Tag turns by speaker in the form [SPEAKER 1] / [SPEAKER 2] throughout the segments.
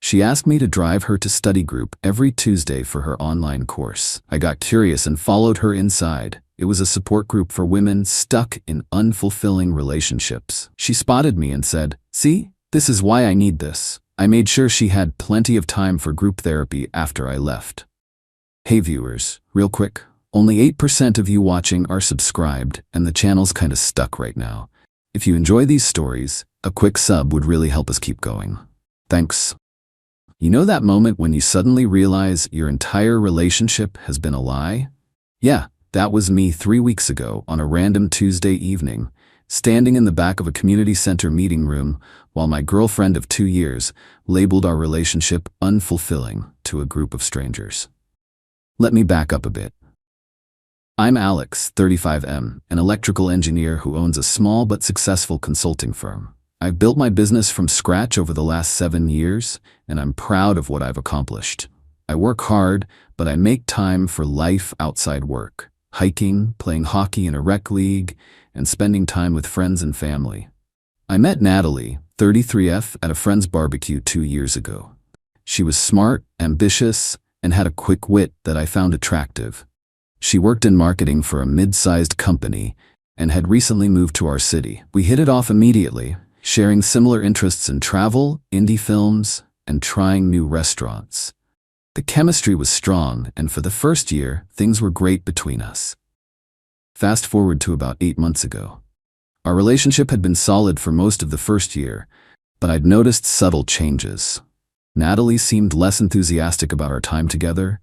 [SPEAKER 1] She asked me to drive her to study group every Tuesday for her online course. I got curious and followed her inside. It was a support group for women stuck in unfulfilling relationships. She spotted me and said, "See, this is why I need this." I made sure she had plenty of time for group therapy after I left. Hey viewers, real quick, only 8% of you watching are subscribed, and the channel's kinda stuck right now. If you enjoy these stories, a quick sub would really help us keep going. Thanks. You know that moment when you suddenly realize your entire relationship has been a lie? Yeah, that was me 3 weeks ago on a random Tuesday evening, standing in the back of a community center meeting room while my girlfriend of 2 years labeled our relationship unfulfilling to a group of strangers. Let me back up a bit. I'm Alex, 35M, an electrical engineer who owns a small but successful consulting firm. I've built my business from scratch over the last 7 years, and I'm proud of what I've accomplished. I work hard, but I make time for life outside work, hiking, playing hockey in a rec league, and spending time with friends and family. I met Natalie, 33F, at a friend's barbecue 2 years ago. She was smart, ambitious, and had a quick wit that I found attractive. She worked in marketing for a mid-sized company and had recently moved to our city. We hit it off immediately, sharing similar interests in travel, indie films, and trying new restaurants. The chemistry was strong, and for the first year, things were great between us. Fast forward to about 8 months ago. Our relationship had been solid for most of the first year, but I'd noticed subtle changes. Natalie seemed less enthusiastic about our time together,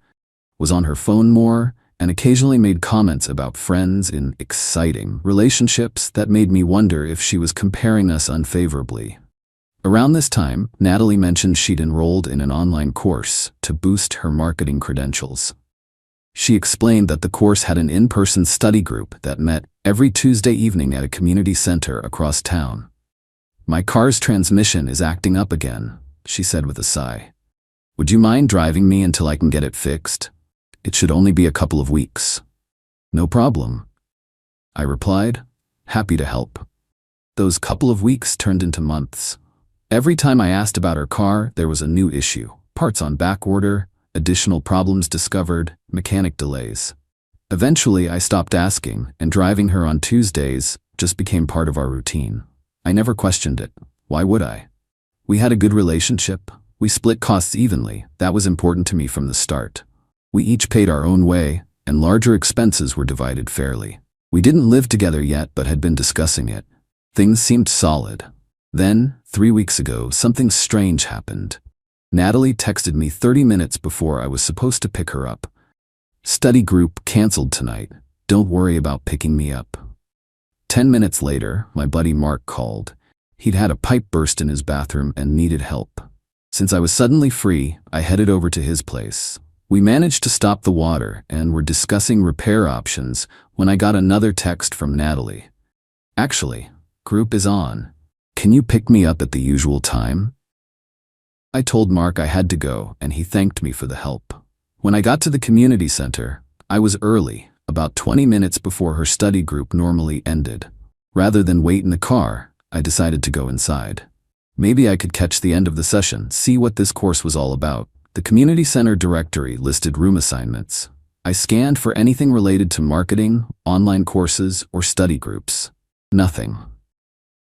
[SPEAKER 1] was on her phone more, and occasionally made comments about friends in exciting relationships that made me wonder if she was comparing us unfavorably. Around this time, Natalie mentioned she'd enrolled in an online course to boost her marketing credentials. She explained that the course had an in-person study group that met every Tuesday evening at a community center across town. "My car's transmission is acting up again," she said with a sigh. "Would you mind driving me until I can get it fixed? It should only be a couple of weeks." "No problem," I replied, happy to help. Those couple of weeks turned into months. Every time I asked about her car, there was a new issue. Parts on back order, additional problems discovered, mechanic delays. Eventually, I stopped asking, and driving her on Tuesdays just became part of our routine. I never questioned it. Why would I? We had a good relationship. We split costs evenly. That was important to me from the start. We each paid our own way, and larger expenses were divided fairly. We didn't live together yet, but had been discussing it. Things seemed solid. Then, 3 weeks ago, something strange happened. Natalie texted me 30 minutes before I was supposed to pick her up. "Study group canceled tonight. Don't worry about picking me up." 10 minutes later, my buddy Mark called. He'd had a pipe burst in his bathroom and needed help. Since I was suddenly free, I headed over to his place. We managed to stop the water and were discussing repair options when I got another text from Natalie. "Actually, group is on. Can you pick me up at the usual time?" I told Mark I had to go, and he thanked me for the help. When I got to the community center, I was early, about 20 minutes before her study group normally ended. Rather than wait in the car, I decided to go inside. Maybe I could catch the end of the session, see what this course was all about. The community center directory listed room assignments. I scanned for anything related to marketing, online courses, or study groups. Nothing.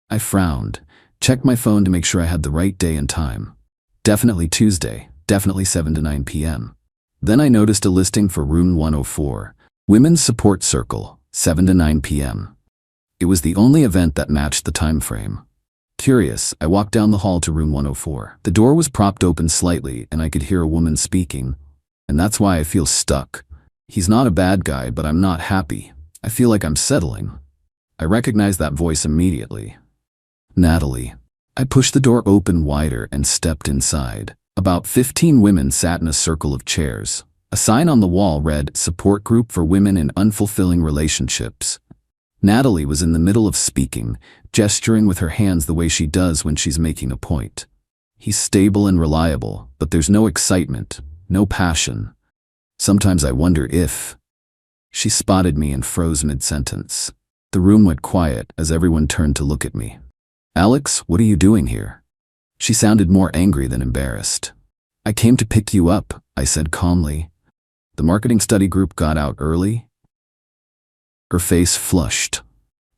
[SPEAKER 1] I frowned, checked my phone to make sure I had the right day and time. Definitely Tuesday, definitely 7 to 9 p.m. Then I noticed a listing for room 104, Women's Support Circle, 7 to 9 p.m. It was the only event that matched the time frame. Curious, I walked down the hall to room 104. The door was propped open slightly, and I could hear a woman speaking. And that's why I feel stuck. He's not a bad guy, but I'm not happy. I feel like I'm settling. I recognized that voice immediately. Natalie. I pushed the door open wider and stepped inside. About 15 women sat in a circle of chairs. A sign on the wall read, "Support Group for Women in Unfulfilling Relationships." Natalie was in the middle of speaking, gesturing with her hands the way she does when she's making a point. He's stable and reliable, but there's no excitement, no passion. Sometimes I wonder if... She spotted me and froze mid-sentence. The room went quiet as everyone turned to look at me. "Alex, what are you doing here?" She sounded more angry than embarrassed. I came to pick you up, I said calmly. The marketing study group got out early? Her face flushed.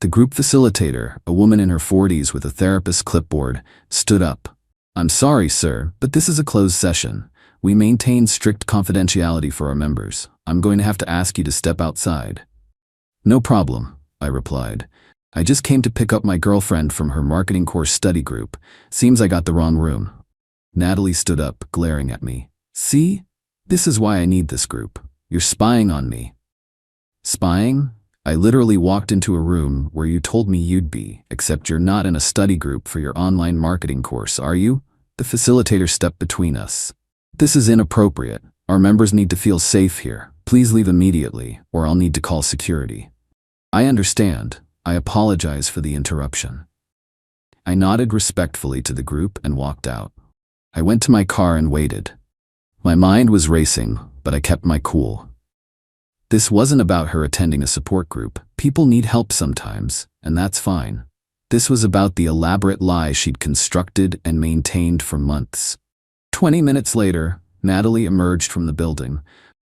[SPEAKER 1] The group facilitator, a woman in her 40s with a therapist's clipboard, stood up. I'm sorry, sir, but this is a closed session. We maintain strict confidentiality for our members. I'm going to have to ask you to step outside. No problem, I replied. I just came to pick up my girlfriend from her marketing course study group. Seems I got the wrong room. Natalie stood up, glaring at me. See? This is why I need this group. You're spying on me. Spying? I literally walked into a room where you told me you'd be, except you're not in a study group for your online marketing course, are you? The facilitator stepped between us. This is inappropriate. Our members need to feel safe here. Please leave immediately, or I'll need to call security. I understand. I apologize for the interruption. I nodded respectfully to the group and walked out. I went to my car and waited. My mind was racing, but I kept my cool. This wasn't about her attending a support group. People need help sometimes, and that's fine. This was about the elaborate lie she'd constructed and maintained for months. 20 minutes later, Natalie emerged from the building,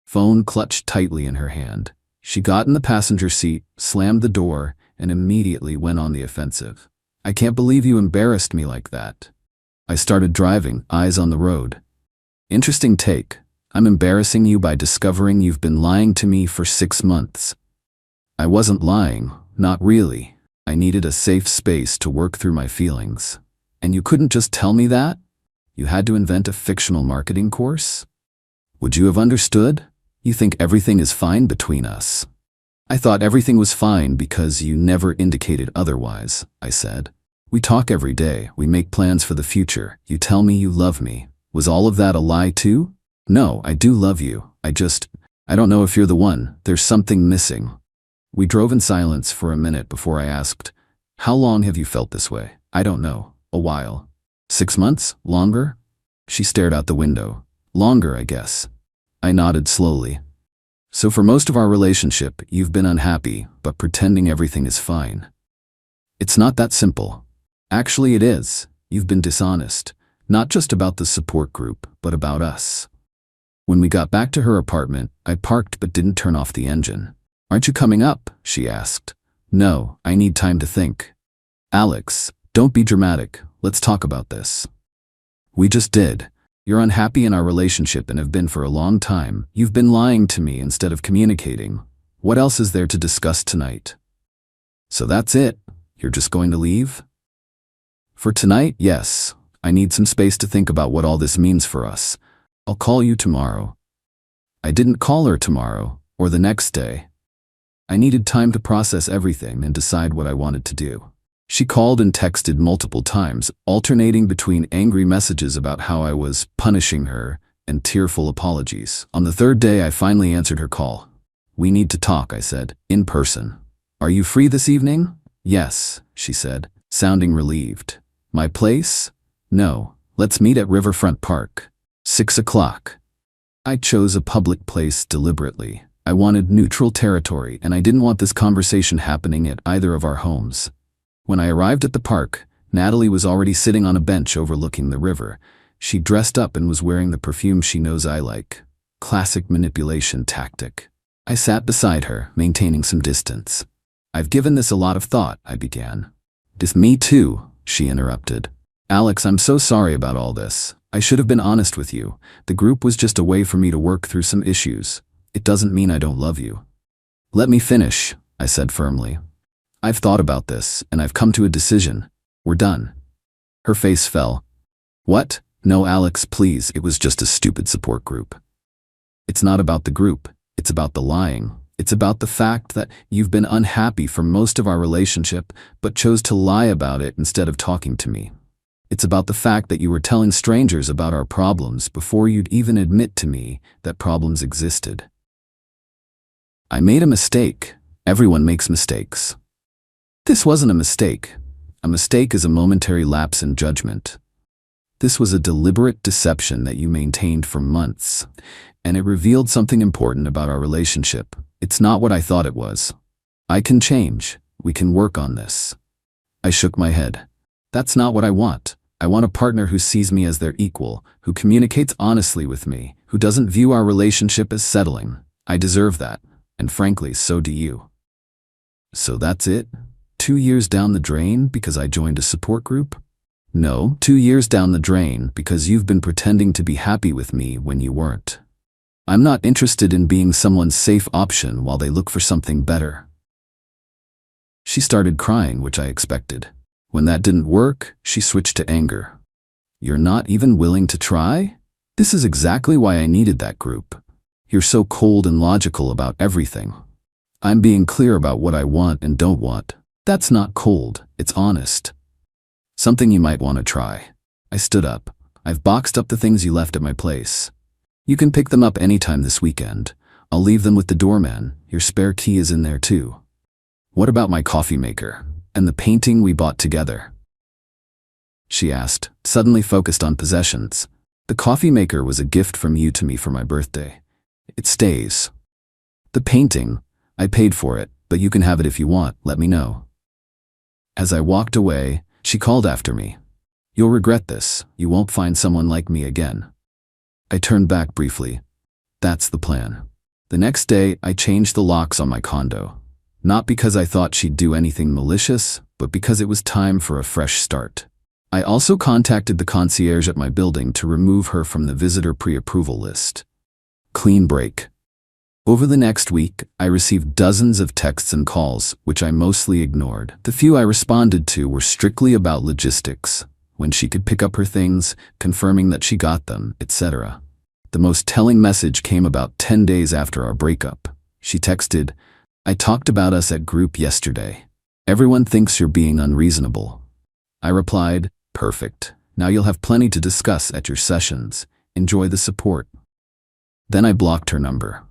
[SPEAKER 1] phone clutched tightly in her hand. She got in the passenger seat, slammed the door, and immediately went on the offensive. I can't believe you embarrassed me like that. I started driving, eyes on the road. Interesting take. I'm embarrassing you by discovering you've been lying to me for 6 months. I wasn't lying, not really. I needed a safe space to work through my feelings. And you couldn't just tell me that? You had to invent a fictional marketing course? Would you have understood? You think everything is fine between us. I thought everything was fine because you never indicated otherwise, I said. We talk every day, we make plans for the future. You tell me you love me. Was all of that a lie too? No, I do love you. I don't know if you're the one. There's something missing. We drove in silence for a minute before I asked, how long have you felt this way? I don't know. A while. 6 months? Longer? She stared out the window. Longer, I guess. I nodded slowly. So for most of our relationship, you've been unhappy, but pretending everything is fine. It's not that simple. Actually, it is. You've been dishonest. Not just about the support group, but about us. When we got back to her apartment, I parked but didn't turn off the engine. Aren't you coming up? She asked. No, I need time to think. Alex, don't be dramatic. Let's talk about this. We just did. You're unhappy in our relationship and have been for a long time. You've been lying to me instead of communicating. What else is there to discuss tonight? So that's it? You're just going to leave? For tonight, yes. I need some space to think about what all this means for us. I'll call you tomorrow. I didn't call her tomorrow, or the next day. I needed time to process everything and decide what I wanted to do. She called and texted multiple times, alternating between angry messages about how I was punishing her and tearful apologies. On the third day, I finally answered her call. We need to talk, I said, in person. Are you free this evening? Yes, she said, sounding relieved. My place? No, let's meet at Riverfront Park. 6 o'clock. I chose a public place deliberately. I wanted neutral territory, and I didn't want this conversation happening at either of our homes. When I arrived at the park, Natalie was already sitting on a bench overlooking the river. She dressed up and was wearing the perfume she knows I like. Classic manipulation tactic. I sat beside her, maintaining some distance. I've given this a lot of thought, I began. Me too, she interrupted. Alex, I'm so sorry about all this. I should have been honest with you. The group was just a way for me to work through some issues. It doesn't mean I don't love you. Let me finish, I said firmly. I've thought about this, and I've come to a decision. We're done. Her face fell. What? No, Alex, please. It was just a stupid support group. It's not about the group. It's about the lying. It's about the fact that you've been unhappy for most of our relationship, but chose to lie about it instead of talking to me. It's about the fact that you were telling strangers about our problems before you'd even admit to me that problems existed. I made a mistake. Everyone makes mistakes. This wasn't a mistake. A mistake is a momentary lapse in judgment. This was a deliberate deception that you maintained for months, and it revealed something important about our relationship. It's not what I thought it was. I can change. We can work on this. I shook my head. That's not what I want. I want a partner who sees me as their equal, who communicates honestly with me, who doesn't view our relationship as settling. I deserve that, and frankly, so do you. So that's it? 2 years down the drain because I joined a support group? No, 2 years down the drain because you've been pretending to be happy with me when you weren't. I'm not interested in being someone's safe option while they look for something better. She started crying, which I expected. When that didn't work, she switched to anger. You're not even willing to try? This is exactly why I needed that group. You're so cold and logical about everything. I'm being clear about what I want and don't want. That's not cold, it's honest. Something you might want to try. I stood up. I've boxed up the things you left at my place. You can pick them up anytime this weekend. I'll leave them with the doorman. Your spare key is in there too. What about my coffee maker and the painting we bought together? She asked, suddenly focused on possessions. The coffee maker was a gift from you to me for my birthday. It stays. The painting, I paid for it, but you can have it if you want, let me know. As I walked away, she called after me. You'll regret this. You won't find someone like me again. I turned back briefly. That's the plan. The next day, I changed the locks on my condo. Not because I thought she'd do anything malicious, but because it was time for a fresh start. I also contacted the concierge at my building to remove her from the visitor pre-approval list. Clean break. Over the next week, I received dozens of texts and calls, which I mostly ignored. The few I responded to were strictly about logistics, when she could pick up her things, confirming that she got them, etc. The most telling message came about 10 days after our breakup. She texted, I talked about us at group yesterday. Everyone thinks you're being unreasonable. I replied, perfect. Now you'll have plenty to discuss at your sessions. Enjoy the support. Then I blocked her number.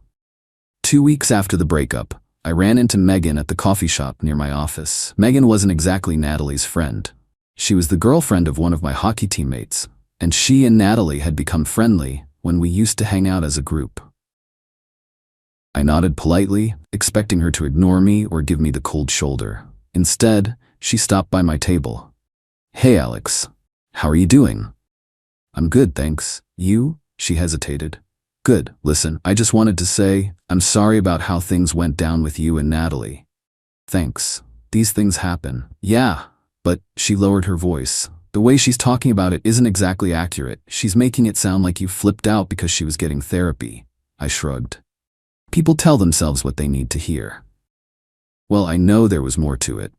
[SPEAKER 1] 2 weeks after the breakup, I ran into Megan at the coffee shop near my office. Megan wasn't exactly Natalie's friend. She was the girlfriend of one of my hockey teammates, and she and Natalie had become friendly when we used to hang out as a group. I nodded politely, expecting her to ignore me or give me the cold shoulder. Instead, she stopped by my table. Hey Alex, how are you doing? I'm good, thanks. You? She hesitated. Good. Listen, I just wanted to say, I'm sorry about how things went down with you and Natalie. Thanks. These things happen. Yeah, but she lowered her voice. The way she's talking about it isn't exactly accurate. She's making it sound like you flipped out because she was getting therapy. I shrugged. People tell themselves what they need to hear. Well, I know there was more to it.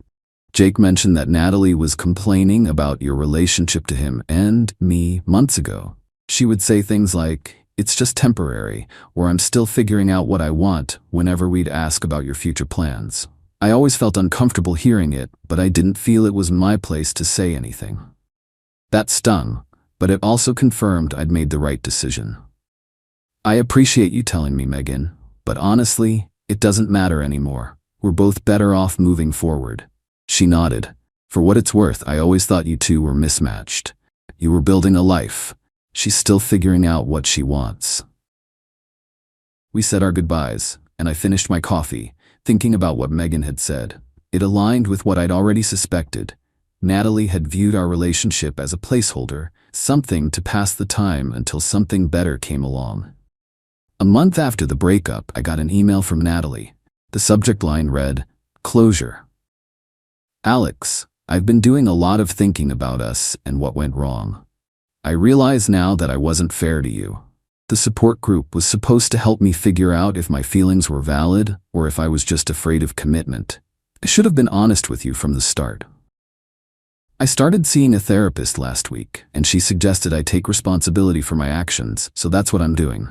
[SPEAKER 1] Jake mentioned that Natalie was complaining about your relationship to him and me months ago. She would say things like, it's just temporary, or I'm still figuring out what I want whenever we'd ask about your future plans. I always felt uncomfortable hearing it, but I didn't feel it was my place to say anything. That stung, but it also confirmed I'd made the right decision. I appreciate you telling me, Megan, but honestly, it doesn't matter anymore. We're both better off moving forward. She nodded. For what it's worth, I always thought you two were mismatched. You were building a life. She's still figuring out what she wants. We said our goodbyes, and I finished my coffee, thinking about what Megan had said. It aligned with what I'd already suspected. Natalie had viewed our relationship as a placeholder, something to pass the time until something better came along. A month after the breakup, I got an email from Natalie. The subject line read, Closure. Alex, I've been doing a lot of thinking about us and what went wrong. I realize now that I wasn't fair to you. The support group was supposed to help me figure out if my feelings were valid or if I was just afraid of commitment. I should have been honest with you from the start. I started seeing a therapist last week, and she suggested I take responsibility for my actions, so that's what I'm doing.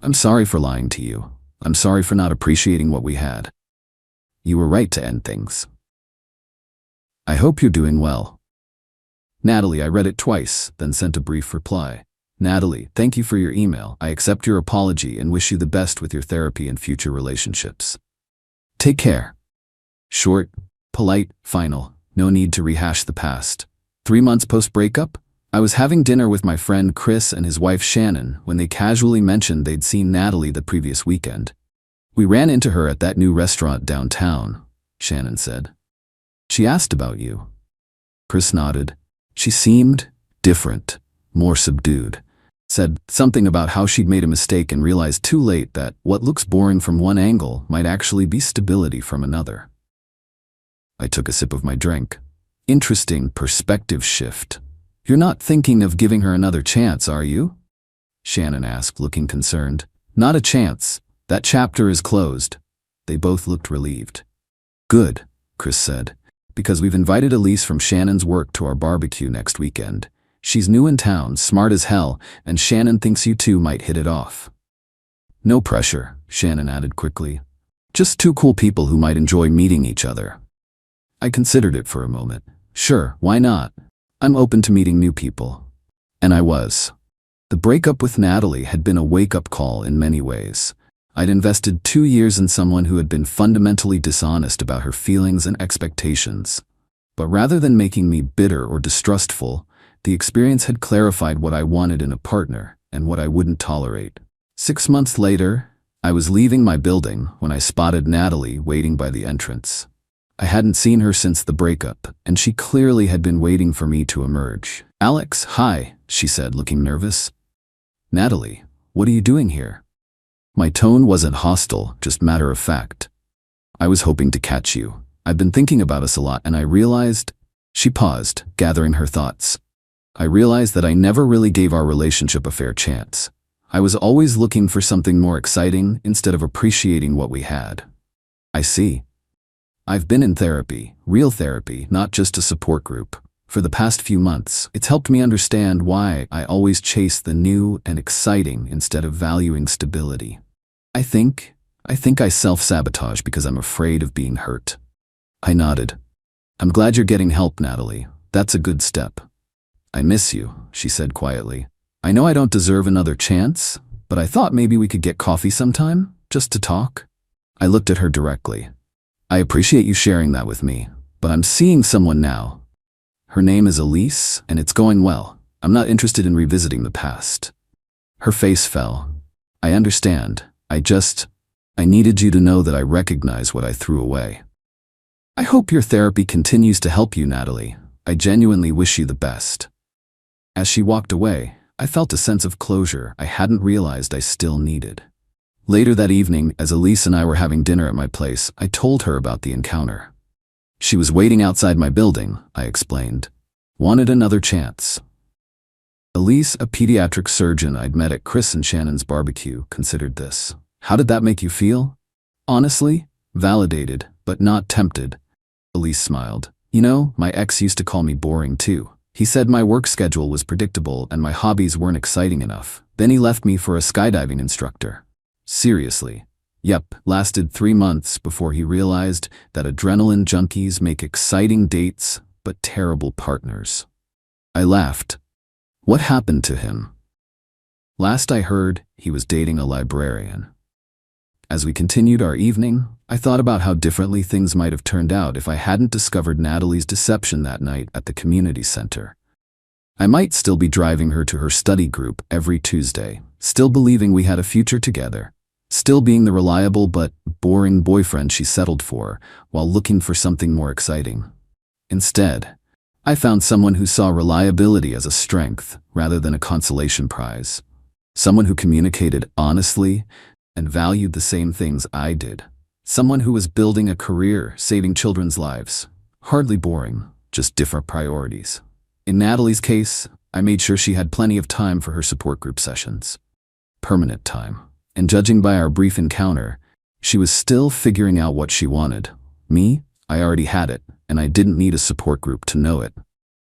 [SPEAKER 1] I'm sorry for lying to you. I'm sorry for not appreciating what we had. You were right to end things. I hope you're doing well. Natalie, I read it twice, then sent a brief reply. Natalie, thank you for your email. I accept your apology and wish you the best with your therapy and future relationships. Take care. Short, polite, final. No need to rehash the past. 3 months post-breakup, I was having dinner with my friend Chris and his wife Shannon when they casually mentioned they'd seen Natalie the previous weekend. We ran into her at that new restaurant downtown, Shannon said. She asked about you. Chris nodded. She seemed different, more subdued. Said something about how she'd made a mistake and realized too late that what looks boring from one angle might actually be stability from another. I took a sip of my drink. Interesting perspective shift. You're not thinking of giving her another chance, are you? Shannon asked, looking concerned. Not a chance. That chapter is closed. They both looked relieved. Good, Chris said, because we've invited Elise from Shannon's work to our barbecue next weekend. She's new in town, smart as hell, and Shannon thinks you two might hit it off. No pressure, Shannon added quickly. Just two cool people who might enjoy meeting each other. I considered it for a moment. Sure, why not? I'm open to meeting new people. And I was. The breakup with Natalie had been a wake-up call in many ways. I'd invested 2 years in someone who had been fundamentally dishonest about her feelings and expectations. But rather than making me bitter or distrustful, the experience had clarified what I wanted in a partner and what I wouldn't tolerate. 6 months later, I was leaving my building when I spotted Natalie waiting by the entrance. I hadn't seen her since the breakup, and she clearly had been waiting for me to emerge. Alex, hi, she said, looking nervous. Natalie, what are you doing here? My tone wasn't hostile, just matter of fact. I was hoping to catch you. I've been thinking about us a lot, and I realized... She paused, gathering her thoughts. I realized that I never really gave our relationship a fair chance. I was always looking for something more exciting instead of appreciating what we had. I see. I've been in therapy, real therapy, not just a support group. For the past few months, it's helped me understand why I always chase the new and exciting instead of valuing stability. I think I self-sabotage because I'm afraid of being hurt. I nodded. I'm glad you're getting help, Natalie. That's a good step. I miss you, she said quietly. I know I don't deserve another chance, but I thought maybe we could get coffee sometime, just to talk. I looked at her directly. I appreciate you sharing that with me, but I'm seeing someone now. Her name is Elise, and it's going well. I'm not interested in revisiting the past. Her face fell. I understand. I needed you to know that I recognize what I threw away. I hope your therapy continues to help you, Natalie. I genuinely wish you the best. As she walked away, I felt a sense of closure I hadn't realized I still needed. Later that evening, as Elise and I were having dinner at my place, I told her about the encounter. She was waiting outside my building, I explained. Wanted another chance. Elise, a pediatric surgeon I'd met at Chris and Shannon's barbecue, considered this. How did that make you feel? Honestly, validated, but not tempted. Elise smiled. You know, my ex used to call me boring too. He said my work schedule was predictable and my hobbies weren't exciting enough. Then he left me for a skydiving instructor. Seriously. Yep, lasted 3 months before he realized that adrenaline junkies make exciting dates, but terrible partners. I laughed. What happened to him? Last I heard, he was dating a librarian. As we continued our evening, I thought about how differently things might have turned out if I hadn't discovered Natalie's deception that night at the community center. I might still be driving her to her study group every Tuesday, still believing we had a future together, still being the reliable but boring boyfriend she settled for while looking for something more exciting. Instead, I found someone who saw reliability as a strength rather than a consolation prize. Someone who communicated honestly and valued the same things I did. Someone who was building a career, saving children's lives. Hardly boring, just different priorities. In Natalie's case, I made sure she had plenty of time for her support group sessions. Permanent time. And judging by our brief encounter, she was still figuring out what she wanted. Me, I already had it, and I didn't need a support group to know it.